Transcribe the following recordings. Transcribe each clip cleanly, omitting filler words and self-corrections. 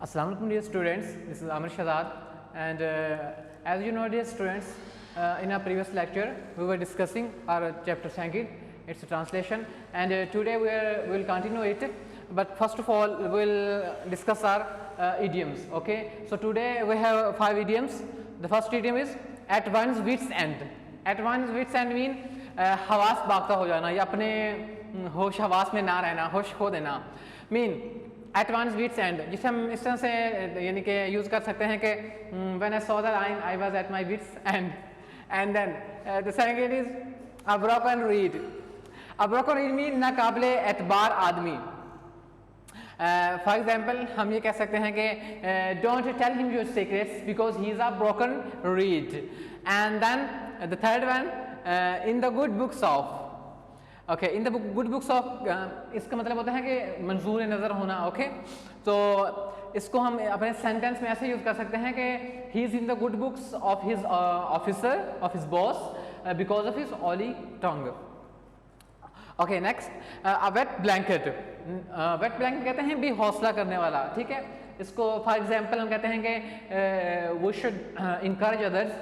Assalamu alaikum dear students, this is Amir Shahzad and as you know dear students, in our previous lecture we were discussing our chapter Sangeet, its translation, and today we will continue it, but first of all we will discuss our idioms. Okay, so today we have 5 idioms. The first idiom is at one's wit's end. At one's wit's end mean हवास बागता हो जाना या अपने होश हवास में ना रहना, होश खो देना. Mean at one's wits end, जिसे हम इस तरह से यानी कि यूज़ कर सकते हैं कि when I saw the line I was at my wits and then the second is a broken reed. A broken reed mean नाकाबिले एतबार आदमी. फॉर एग्जाम्पल हम ये कह सकते हैं कि don't tell him your secrets because he is a broken reed. And then the third one in the good books of. Okay, in the good books of इसका मतलब होता है कि मंजूर नज़र होना. ओके, तो इसको हम अपने सेंटेंस में ऐसे यूज़ कर सकते हैं कि he is in the good books of his officer, of his boss because of his oily tongue. Okay, next a wet blanket. Wet blanket कहते हैं भी हौसला करने वाला. ठीक है, इसको फॉर एग्जांपल हम कहते हैं कि we should encourage others,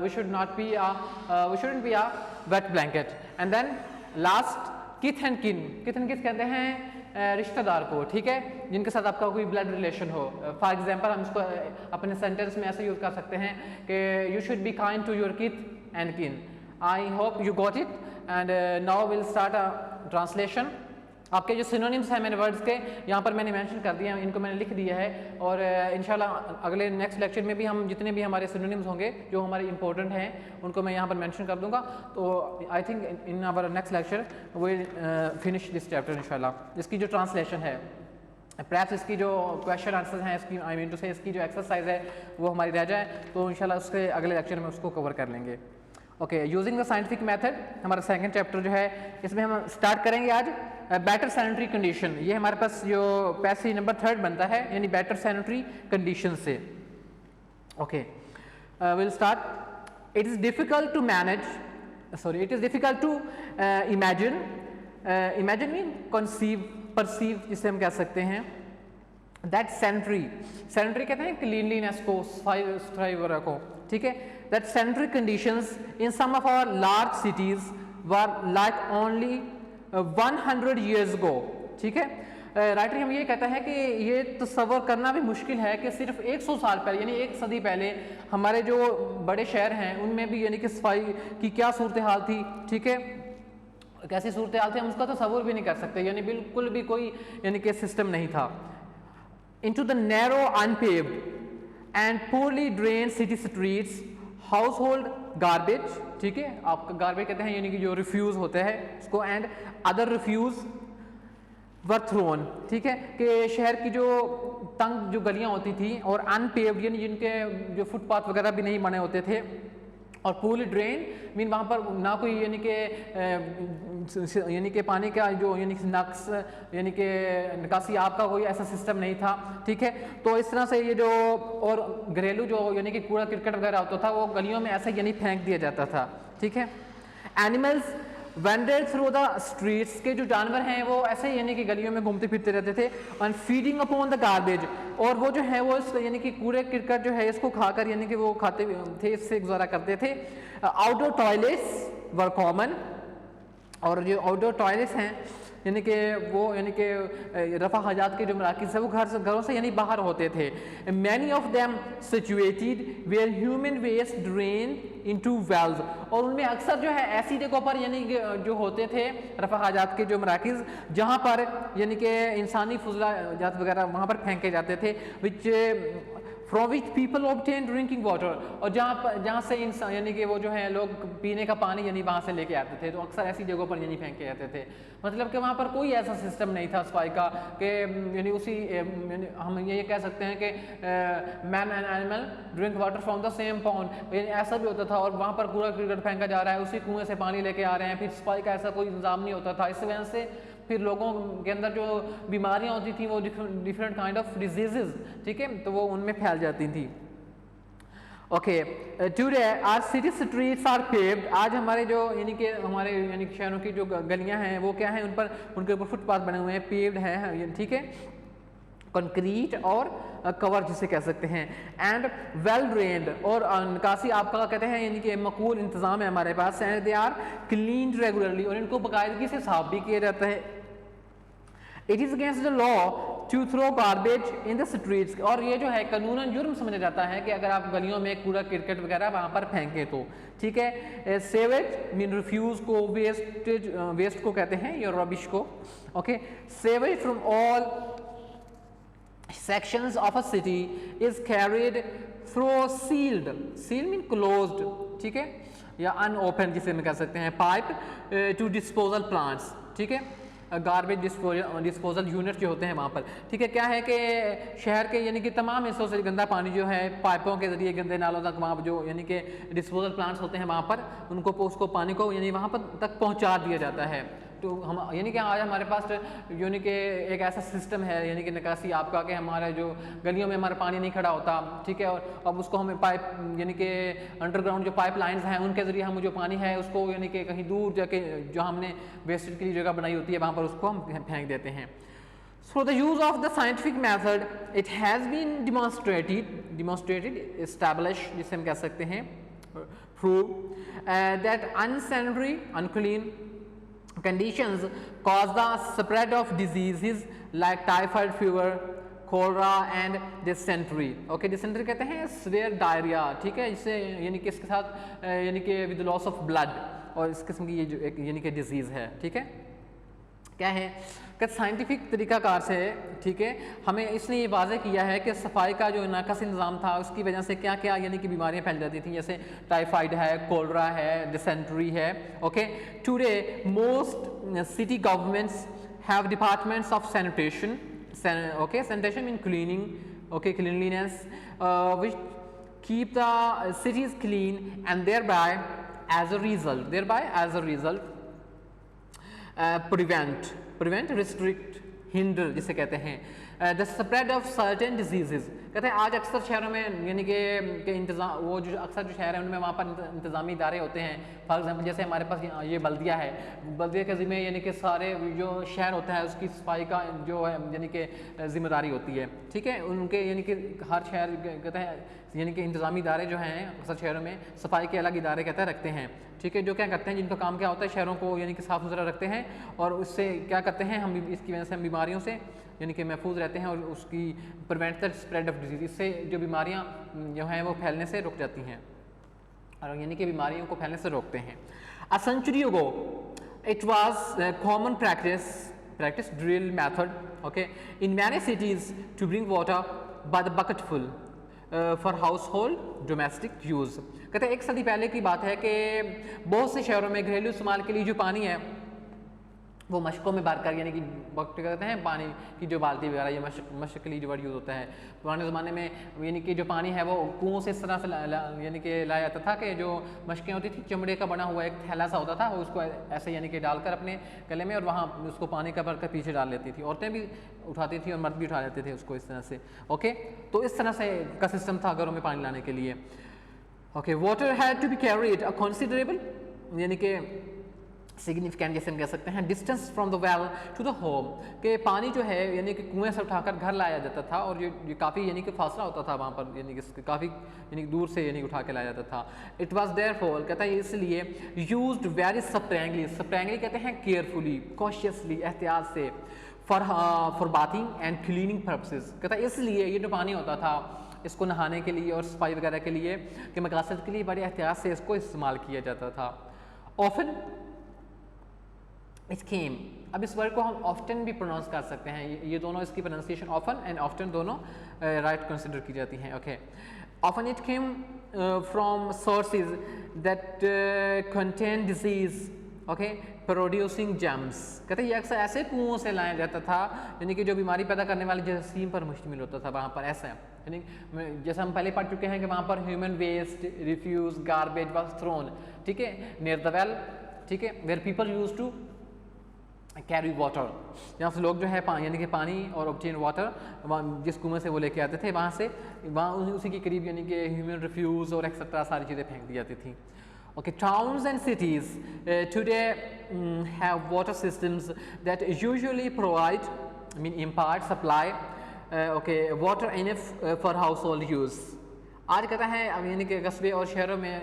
we shouldn't be a wet blanket. And then last kith and kin. Kith and kin कहते हैं रिश्तेदार को. ठीक है, जिनके साथ आपका कोई ब्लड रिलेशन हो. फॉर एग्जांपल हम इसको अपने सेंटेंस में ऐसे यूज़ कर सकते हैं कि you should be kind to your kith and kin. I hope you got it and now will start a translation. आपके जो सिनोनिम्स हैं मैंने वर्ड्स के यहाँ पर मैंने मेंशन कर दिया, इनको मैंने लिख दिया है और इंशाल्लाह अगले नेक्स्ट लेक्चर में भी हम जितने भी हमारे सिनोनिम्स होंगे जो हमारे इंपॉर्टेंट हैं उनको मैं यहाँ पर मेंशन कर दूँगा. तो I think in our next lecture will finish this chapter इंशाल्लाह. इसकी जो ट्रांसलेशन है, परहैप्स इसकी जो क्वेश्चन आंसर हैं, इसकी आई मीन टू से इसकी जो एक्सरसाइज है वो हमारी रह जाए, तो इंशाल्लाह उसके अगले लेक्चर में उसको कवर कर लेंगे. Okay, using the scientific method हमारा सेकंड चैप्टर जो है इसमें हम स्टार्ट करेंगे आज बेटर सैनिटरी कंडीशन. ये हमारे पास जो पैसेज नंबर 3 बनता है यानी बेटर सैनिटरी कंडीशन से. Okay, will start. It is difficult to manage, sorry it is difficult to imagine. Imagine mean conceive, perceive जिसे हम कह सकते हैं. दैट सैनिटरी, सैनिटरी कहते हैं क्लीनलीनेस को, सफाई वगैरह को. ठीक है, that sanitary conditions in some of our large cities were like only 100 years ago. ठीक है, राइटर हम ये कहता है कि ये तस्वर करना भी मुश्किल है कि सिर्फ 100 साल पहले यानी 1 सदी पहले हमारे जो बड़े शहर हैं उनमें भी यानी कि सफाई की क्या सूरत हाल थी. ठीक है, कैसी सूरत हाल थी हम उसका तस्वर भी नहीं कर सकते, यानी बिल्कुल भी कोई यानी कि सिस्टम नहीं था. into the narrow unpaved and poorly drained city streets, household garbage. ठीक है, आपका गार्बेज कहते हैं यानी कि जो रिफ्यूज़ होते हैं उसको, and other refuse were thrown. ठीक है, कि शहर की जो तंग जो गलियां होती थी और अनपेव्ड यानी जिनके जो फुटपाथ वगैरह भी नहीं बने होते थे, और पूली ड्रेन मीन वहाँ पर ना कोई यानी कि पानी का जो यानी कि नक्स यानी कि निकासी आपका कोई ऐसा सिस्टम नहीं था. ठीक है, तो इस तरह से ये जो और घरेलू जो यानी कि कूड़ा क्रिकेट वगैरह होता था वो गलियों में ऐसे यानी फेंक दिया जाता था. ठीक है, animals ended through the streets, के जो जानवर हैं वो ऐसे यानी कि गलियों में घूमते फिरते रहते थे. And feeding upon the garbage, और वो जो है वो यानी कि कूड़े क्रिकेट जो है इसको खाकर यानी कि वो खाते थे, इससे गुजारा करते थे. आउटडोर टॉयलेट्स वर कॉमन, और जो आउटडोर टॉयलेट्स हैं यानी कि वो यानी कि रफ़ा हजात के जो मराकिज़ है वो घरों से यानी बाहर होते थे. Many of them situated where human waste drain into wells, और उनमें अक्सर जो है ऐसी जगहों पर यानी कि जो होते थे रफ़ा हजात के जो मराकिज़ जहाँ पर यानी कि इंसानी फुजला जात वगैरह वहाँ पर फेंके जाते थे, which from which people obtain drinking water, और जहाँ से इंसान यानी कि वो जो है लोग पीने का पानी यानी वहाँ से लेके आते थे. तो अक्सर ऐसी जगहों पर यानी फेंके जाते थे, मतलब कि वहाँ पर कोई ऐसा सिस्टम नहीं था सफाई का कि यानी उसी हम ये कह सकते हैं कि man and animal drink water from the same pond, ऐसा भी होता था. और वहाँ पर कूड़ा क्रिकेट फेंका जा रहा है, उसी कुएँ से पानी लेके आ रहे हैं, फिर सफाई का ऐसा कोई इंतजाम नहीं होता था. इस वजह से फिर लोगों के अंदर जो बीमारियां होती थी वो डिफरेंट काइंड ऑफ डिजीजेस. ठीक है, तो वो उनमें फैल जाती थी. Okay, today our city streets are paved. आज हमारे जो यानी कि हमारे यानी शहरों की जो गलियां हैं वो क्या हैं, उन पर उनके ऊपर फुटपाथ बने हुए हैं, पेव्ड हैं. ठीक है, कंक्रीट और कवर जिसे कह सकते हैं, एंड वेल ड्रेन्ड, और निकासी आपका कहते हैं यानी कि मकबूल इंतजाम है हमारे पास, and they are cleaned regularly, और इनको बाकायदगी से साफ भी किया जाता है। It is against the law to throw garbage in the streets, और ये जो है कानूनन जुर्म समझा जाता है कि अगर आप गलियों में कूड़ा क्रिकेट वगैरह वहाँ पर फेंकें तो, ठीक है। सेवेज मीन रिफ्यूज को, वेस्ट को कहते हैं, या रबिश को, okay. Sewage from all sections of a city is carried through sealed mean closed, ठीक है, या unopened जिसे हम कह सकते हैं, पाइप to disposal plants, ठीक है, गार्बेज डिस्पोजल यूनिट जो होते हैं वहाँ पर, ठीक है। क्या है कि शहर के यानी कि तमाम हिस्सों से गंदा पानी जो है पाइपों के जरिए गंदे नालों तक वहाँ जो यानी कि डिस्पोजल प्लांट्स होते हैं वहाँ पर उसको पानी को यानी वहाँ पर तक पहुँचा दिया जाता है। तो हम यानी कि आज हमारे पास यानी कि एक ऐसा सिस्टम है यानी कि निकासी आपका कि हमारे जो गलियों में हमारा पानी नहीं खड़ा होता, ठीक है, और अब उसको हमें पाइप यानी कि अंडरग्राउंड जो पाइप लाइन्स हैं उनके ज़रिए हम जो पानी है उसको यानी कि कहीं दूर जाके जो हमने वेस्टेज के लिए जगह बनाई होती है वहाँ पर उसको हम फेंक देते हैं। So the use of the scientific method, it has been demonstrated, established जिसे हम कह सकते हैं, prove that unsanitary, unclean conditions cause the spread of diseases like typhoid fever, cholera and dysentery, okay। dysentery कहते हैं severe diarrhea, ठीक है, इससे यानी कि इसके साथ यानी कि with loss of blood, और इस किस्म की ये जो एक यानी कि डिजीज़ है, ठीक है। क्या है कि साइंटिफिक तरीक़ाकार से, ठीक है, हमें इसने ये वाज़े किया है कि सफाई का जो नाकस इंतज़ाम था उसकी वजह से क्या क्या यानी कि बीमारियां फैल जाती थी, जैसे टाइफाइड है, कोलरा है, डिसेंट्री है, okay. Today most city governments have departments of sanitation, okay, sanitation mean cleaning, okay, cleanliness, which keep the cities clean, and thereby as a result prevent, restrict, hinder जिसे कहते हैं the spread of certain diseases। कहते हैं आज अक्सर शहरों में यानी कि इंतज़ाम वो जो अक्सर जो शहर हैं उनमें वहाँ पर इंतज़ामी इदारे होते हैं। फॉर एग्जांपल जैसे हमारे पास ये बल्दिया है, बल्दिया के ज़िम्मे यानी कि सारे जो शहर होता है उसकी सफाई का जो है यानी कि ज़िम्मेदारी होती है, ठीक है। उनके यानी कि हर शहर कहते हैं यानी कि इंतज़ामी इदारे जो हैं अक्सर शहरों में सफाई के अलग इदारे कहते हैं रखते हैं, ठीक है, जो क्या करते हैं जिनका काम क्या होता है शहरों को यानी कि साफ़ सुथरा रखते हैं, और उससे क्या करते हैं हम इसकी वजह से हम बीमारियों से यानी कि महफूज रहते हैं, और उसकी prevent the spread of disease, इससे जो बीमारियां जो हैं वो फैलने से रुक जाती हैं, और यानी कि बीमारियों को फैलने से रोकते हैं। A century ago it was common practice drill method, okay, in many cities to bring water by the bucketful for household domestic use. कहते हैं एक सदी पहले की बात है कि बहुत से शहरों में घरेलू इस्तेमाल के लिए जो पानी है वो मशकों में भरकर यानी कि वक्त कहते हैं पानी की जो बाल्टी वगैरह ये मशक के लिए जो वर्ड यूज़ होता है। पुराने ज़माने में यानी कि जो पानी है वो कुओं से इस तरह से यानी कि लाया जाता था कि जो मशकें होती थी चमड़े का बना हुआ एक थैला सा होता था, उसको ऐसे यानी कि डालकर अपने गले में और वहाँ उसको पानी का भरकर पीछे डाल लेती थी, औरतें भी उठाती थी और मर्द भी उठा लेते थे उसको इस तरह से, ओके। तो इस तरह से का सिस्टम था घरों में पानी लाने के लिए, okay. Water had to be carried a considerable यानी कि सिग्निफिकेंट जैसे हम कह सकते हैं distance from the well to the home, के पानी जो है यानी कि कुएं से उठाकर घर लाया जाता था, और ये काफ़ी यानी कि फासला होता था वहाँ पर यानी कि काफ़ी यानी दूर से यानी उठा के लाया जाता था। इट वाज देयरफॉर कहता है इसलिए यूज्ड वेरी स्प्रैंगली कहते हैं केयरफुली, कॉशियसली, एहतियात से, for bathing and cleaning purposes. कहता है इसलिए ये जो पानी होता था इसको नहाने के लिए और सफाई वगैरह के लिए के मकसद के लिए बड़े एहतियात से इसको इस्तेमाल किया जाता था। ऑफन इट केम, अब इस वर्ड को हम ऑफ्टन भी प्रोनाउंस कर सकते हैं, ये दोनों इसकी प्रोनाउंसिएशन ऑफन एंड ऑफ्टन दोनों राइट कंसिडर की जाती हैं, okay. Often it came from sources that contain disease, okay, producing germs. कहते हैं ये अक्सर ऐसे कुओं से लाया जाता था यानी कि जो बीमारी पैदा करने वाले जरासीम पर मुश्तमिल होता था वहाँ पर, ऐसा यानी जैसे हम पहले पढ़ चुके हैं कि वहाँ पर human waste, refuse, garbage was thrown, ठीक है, नियर द वेल, ठीक है, where people use to carry water, जहाँ से लोग जो है यानी कि पानी और ऑब्टेन वाटर जिस कुएं से वो लेके आते थे वहाँ से उसी के करीब यानी कि ह्यूमन रिफ्यूज़ और एक्सेट्रा सारी चीज़ें फेंक दी जाती थी, okay. Towns and cities today have water systems that usually provide impart supply okay water enough for house hold use. आज कहता है अब यानी कि कस्बे और शहरों में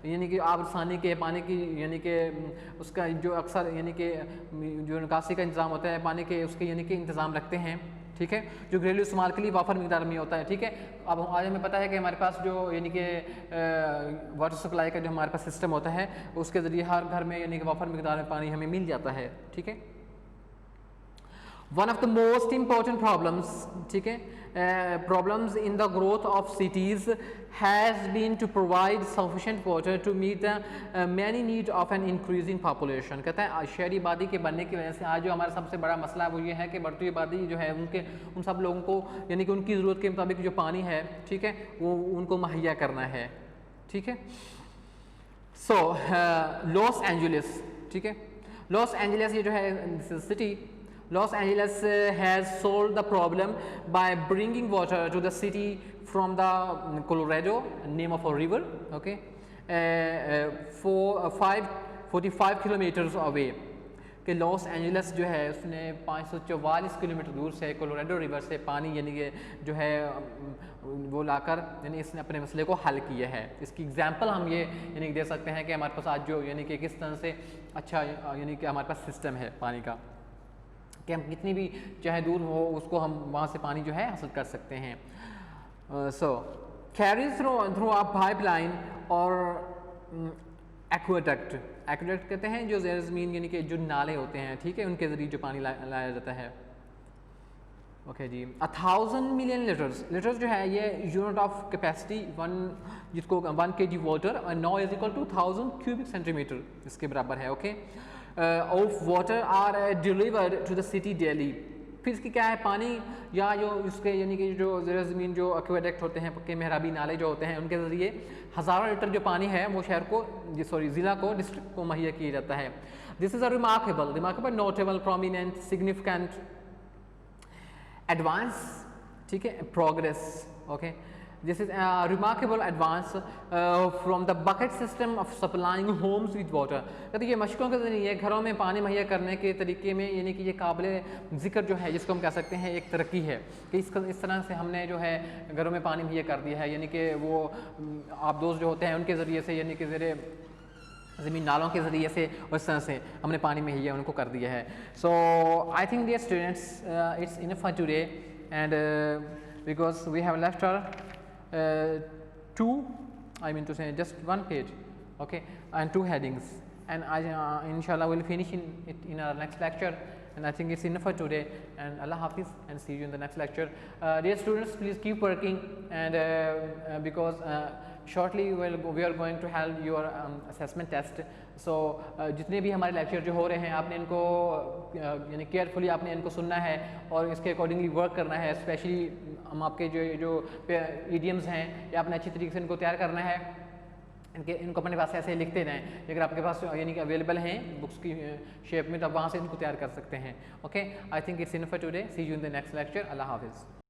यानी कि आसानी के पानी की यानी कि उसका जो अक्सर यानी कि जो निकासी का इंतज़ाम होता है पानी के उसके यानी कि इंतज़ाम रखते हैं, ठीक है, जो घरेलू इस्तेमाल के लिए वाफर मिकदार में होता है, ठीक है। अब आज हमें पता है कि हमारे पास जो यानी कि वाटर सप्लाई का जो हमारे पास सिस्टम होता है उसके ज़रिए हर घर में यानी कि वाफर मिकदार में पानी हमें मिल जाता है, ठीक है। One of the most important problems, ठीक है, problems in the growth of cities has been to provide sufficient water to meet the many needs of an increasing population। कहता है शहरी आबादी के बनने की वजह से आज जो हमारा सबसे बड़ा मसला है वो ये है कि बढ़ती हुई आबादी जो है उन सब लोगों को यानी कि उनकी ज़रूरत के मुताबिक जो पानी है, ठीक है, वो उनको मुहैया करना है, ठीक है। सो लॉस एंजलिस, ठीक है, लॉस एंजलिस ये जो है city, Los Angeles has solved the problem by bringing water to the city from the Colorado, name of a river, okay, 45 kilometers away। कि लॉस एंजलिस जो है उसने 544 किलोमीटर दूर से कोलोराडो रिवर से पानी यानी कि जो है वो लाकर यानी इसने अपने मसले को हल किया है। इसकी एग्जांपल हम ये यानी दे सकते हैं कि हमारे पास आज जो यानी कि किस तरह से अच्छा यानी कि हमारे पास सिस्टम है पानी का कि हम कितनी भी चाहे दूर हो उसको हम वहाँ से पानी जो है हासिल कर सकते हैं। सो कैरीज थ्रू अ पाइपलाइन और एक्वाडक्ट, एक्वाडक्ट कहते हैं जो ज़ेर ज़मीन यानी कि जो नाले होते हैं, ठीक है, उनके ज़रिए जो पानी लाया जाता है। ओके जी, 1000 मिलियन लीटर्स जो है ये यूनिट ऑफ कैपेसिटी जिसको 1 kg वाटर और नौ is equal to 1000 cubic centimetre इसके बराबर है, okay, of water are delivered to the city daily. फिर इसकी क्या है पानी या जो इसके यानी कि जो ज़ेर ज़मीन जो एक्वाडक्ट होते हैं पक्के मेहराबी नाले जो होते हैं उनके ज़रिए हज़ारों लीटर जो पानी है वो शहर को ज़िला को डिस्ट्रिक्ट को मुहैया किया जाता है। This is a remarkable notable prominent significant advance, ठीक है, progress, okay, this is remarkable advance from the bucket system of supplying homes with water. कहते ये मशकों के ज़रिए घरों में पानी मुहैया करने के तरीके में यानी कि ये काबिल ज़िक्र जो है जिसको हम कह सकते हैं एक तरक्की है कि इस तरह से हमने जो है घरों में पानी मुहैया कर दिया है, यानी कि वो आप दोस्त जो होते हैं उनके ज़रिए से यानी कि ज़रिए ज़मीन नालों के ज़रिए से और इस तरह से हमने पानी मुहैया उनको कर दिया है। So I think dear students it's enough for today and because we have left just one page, okay, and 2 headings, and inshallah we'll finish in our next lecture, and I think it's enough for today, and Allah Hafiz, and see you in the next lecture. Dear students, please keep working, and because shortly we are going to have your assessment test, so जितने भी हमारे lecture जो हो रहे हैं आपने इनको यानी केयरफुली आपने इनको सुनना है और इसके अकॉर्डिंगली वर्क करना है। स्पेशली हम आपके जो इडियम्स हैं या आपने अच्छी तरीके से इनको तैयार करना है, इनको अपने पास ऐसे लिखते रहें। अगर आपके पास यानी कि अवेलेबल हैं बुक्स की शेप में तो आप वहाँ से इनको तैयार कर सकते हैं। Okay, I think it's enough for today, see you in the next lecture. अल्लाह हाफिज़।